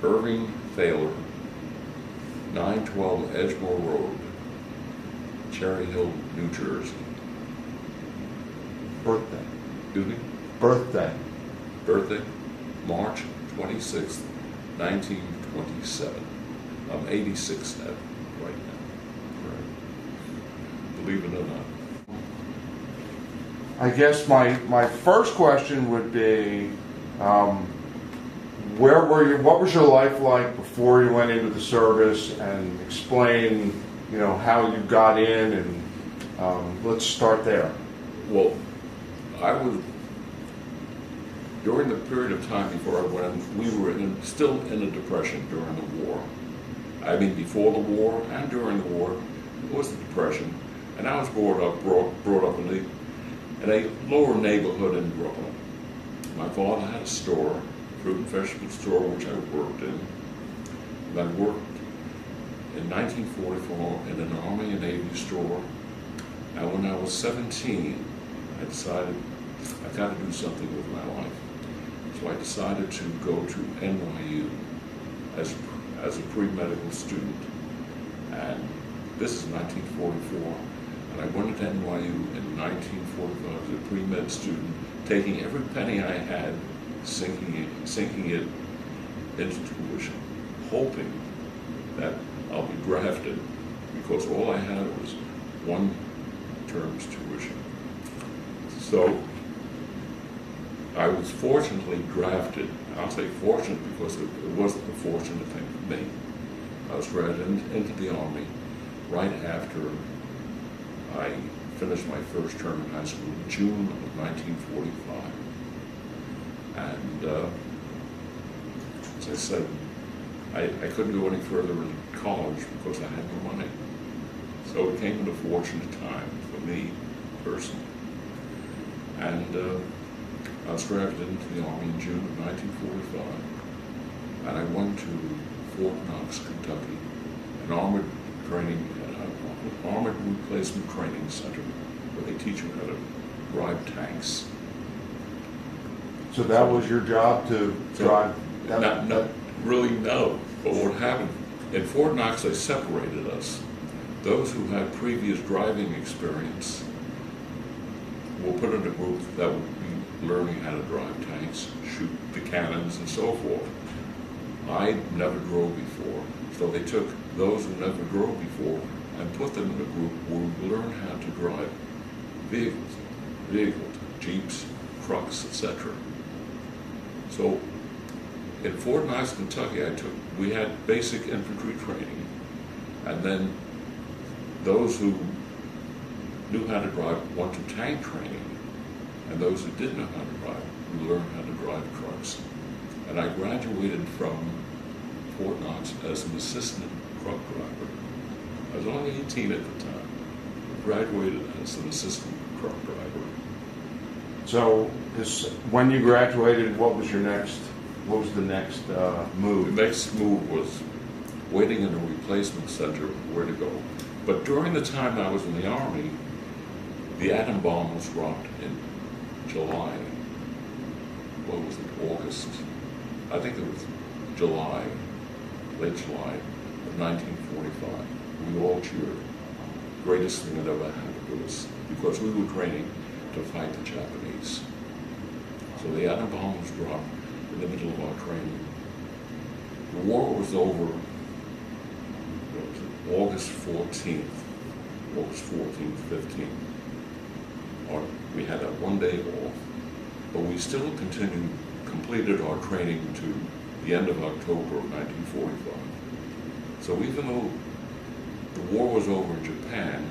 Irving Thaler, 912 Edgemore Road, Cherry Hill, New Jersey. Birthday. Excuse me? Birthday. Birthday, March 26th, 1927. I'm 86 now, right now. Believe it or not. I guess my first question would be, where were you? What was your life like before you went into the service? And explain, how you got in, and let's start there. Well, I was, during the period of time before I went, we were still in a depression during the war. I mean, before the war and during the war, it was the depression. And I was brought up in a lower neighborhood in Brooklyn. My father had a store, fruit and vegetable store, which I worked in. And I worked in 1944 in an Army and Navy store. And when I was 17, I decided I got to do something with my life. So I decided to go to NYU as a pre-medical student. And this is 1944. And I went to NYU in 1945 as a pre-med student, taking every penny I had, sinking it into tuition, hoping that I'll be drafted, because all I had was one term's tuition. So I was fortunately drafted. I'll say fortunate because it wasn't a fortunate thing for me. I was drafted into the Army right after I finished my first term in high school in June of 1945. And as I said, I couldn't go any further in college because I had no money. So it came at a fortunate time for me personally. And I was drafted into the Army in June of 1945. And I went to Fort Knox, Kentucky, an armored replacement training center where they teach you how to drive tanks. So that was your job to drive? Not really, no. But what happened, in Fort Knox they separated us. Those who had previous driving experience were put in a group that would be learning how to drive tanks, shoot the cannons and so forth. I never drove before, so they took those who never drove before and put them in a group where we learn how to drive vehicles, jeeps, trucks, etc. So in Fort Knox, Kentucky, we had basic infantry training, and then those who knew how to drive went to tank training, and those who didn't know how to drive, we learned how to drive trucks. And I graduated from Fort Knox as an assistant truck driver. I was only 18 at the time. I graduated as an assistant truck driver. So when you graduated, what was the next move? The next move was waiting in a replacement center where to go. But during the time I was in the Army, the atom bomb was dropped in July. What was it, August? I think it was July, late July of 1945. We all cheered. Greatest thing that ever happened to us, because we were training to fight the Japanese. So the atom bomb was dropped in the middle of our training. The war was over, August 14th, 15th. We had a 1 day off, but we still completed our training to the end of October of 1945. So even though the war was over in Japan,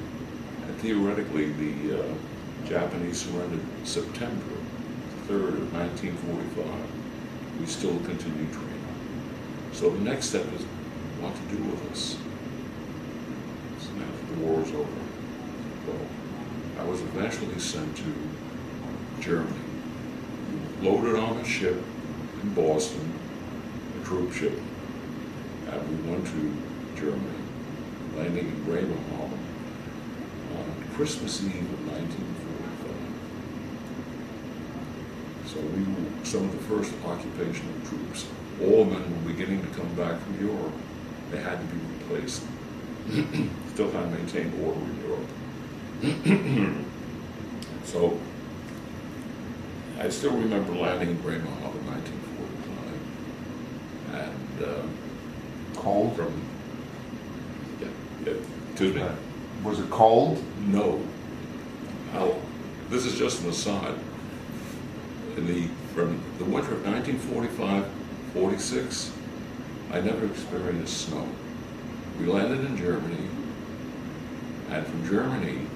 and theoretically the Japanese surrendered September 3rd of 1945, we still continued training. So the next step is what to do with us. So now that the war is over, well, I was eventually sent to Germany, loaded on a ship in Boston, a troop ship, and we went to Germany, landing in Bremerhaven on Christmas Eve of 1945. So we were some of the first occupational troops. All men were beginning to come back from Europe. They had to be replaced. Still had to maintain order in Europe. So I still remember landing in Bremerhaven in 1945. And Cold? from, excuse me? Was it cold? No. This is just an aside. From the winter of 1945-46, I never experienced snow. We landed in Germany, and from Germany,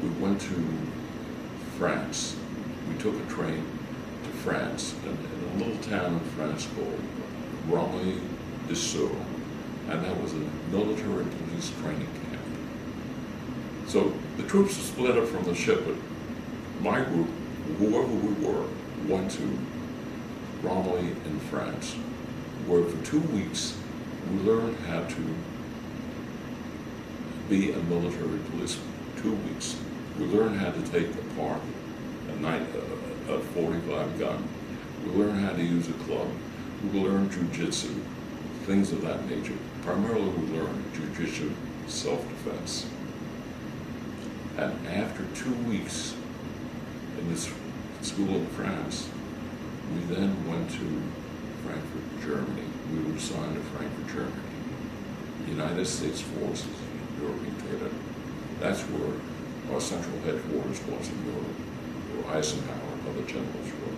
we went to France. We took a train to France, in a little town in France called Romilly-Dessous, and that was a military police training camp. So the troops were split up from the ship, but my group, whoever we were, went to Romilly in France, where for 2 weeks we learned how to be a military policeman. 2 weeks. We learned how to take apart a 45 gun. We learned how to use a club. We learned jujitsu, things of that nature. Primarily we learned jujitsu, self-defense. And after 2 weeks in this school in France, we then went to Frankfurt, Germany. We were assigned to Frankfurt, Germany. The United States Forces, Irving Thaler. That's where our central headquarters was in Europe, where Eisenhower and other generals were.